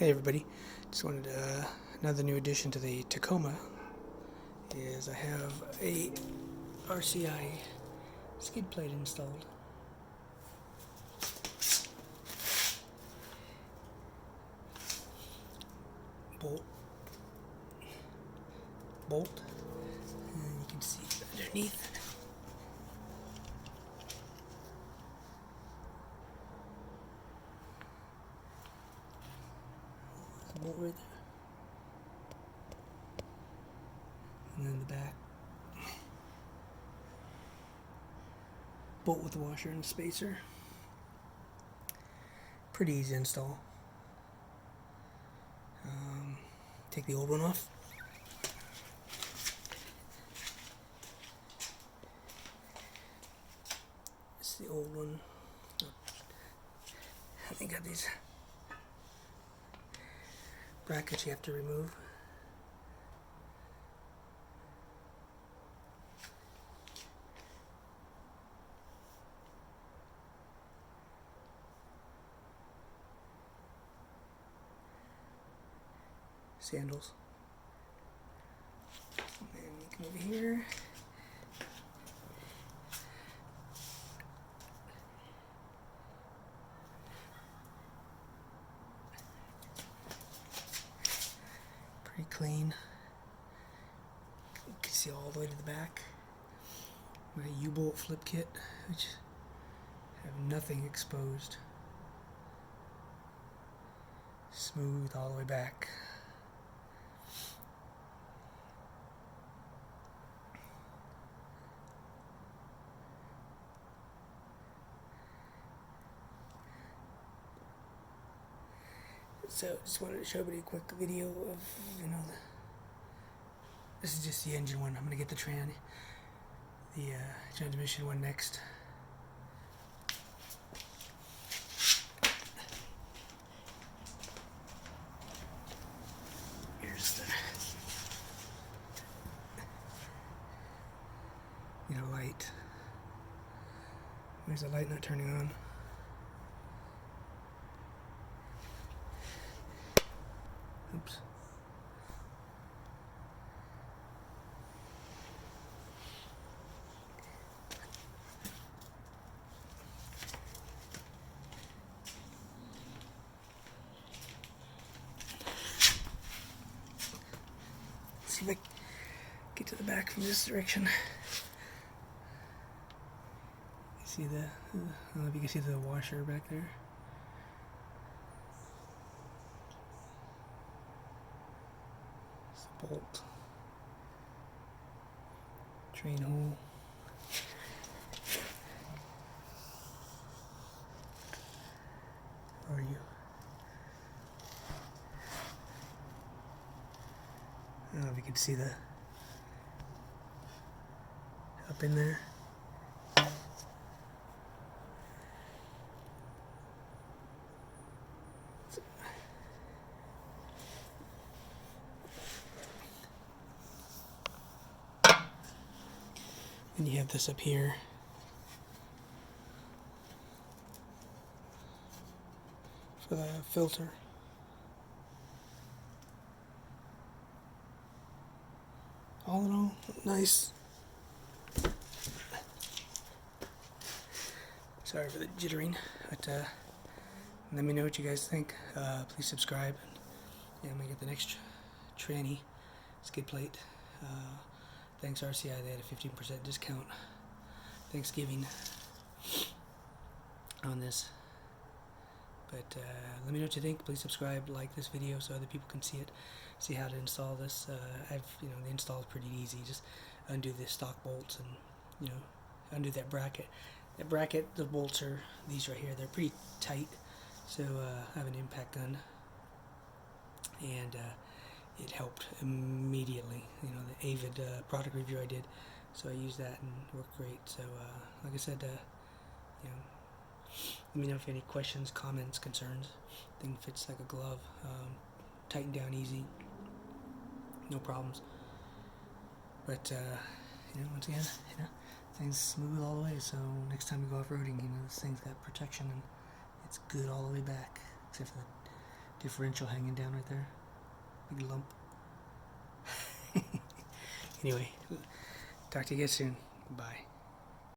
Hey everybody, just wanted another new addition to the Tacoma is I have a RCI skid plate installed. Bolt, and you can see underneath. Bolt right there, and then the back bolt with the washer and a spacer. Pretty easy install. Take the old one off. It's the old one. I think got these brackets you have to remove. Sandals. And then you come over here. Pretty clean. You can see all the way to the back. My U-bolt flip kit, which have nothing exposed. Smooth all the way back. So just wanted to show everybody a quick video of, this is just the engine one. I'm gonna get the transmission one next. Here's the light. Where's the light not turning on? Oops. See if I can get to the back from this direction. You see I don't know if you can see the washer back there. Bolt, train hole, where are you? I don't know if you can see the up in there. And you have this up here. For the filter. All in all, nice. Sorry for the jittering, but let me know what you guys think. Please subscribe. Yeah, I'm gonna get the next tranny skid plate. Thanks RCI, they had a 15% discount Thanksgiving on this. But let me know what you think. Please subscribe, like this video so other people can see it, see how to install this. The install is pretty easy. Just undo the stock bolts and undo that bracket. That bracket, the bolts are these right here. They're pretty tight, so I have an impact gun, and it helped immediately. The Avid product review I did, so I used that and it worked great. So like I said, let me know if you have any questions, comments, concerns. Thing fits like a glove. Tighten down easy, no problems. But once again, things smooth all the way. So next time you go off-roading, this thing's got protection and it's good all the way back, except for the differential hanging down right there. Big lump. Anyway, talk to you guys soon. Bye.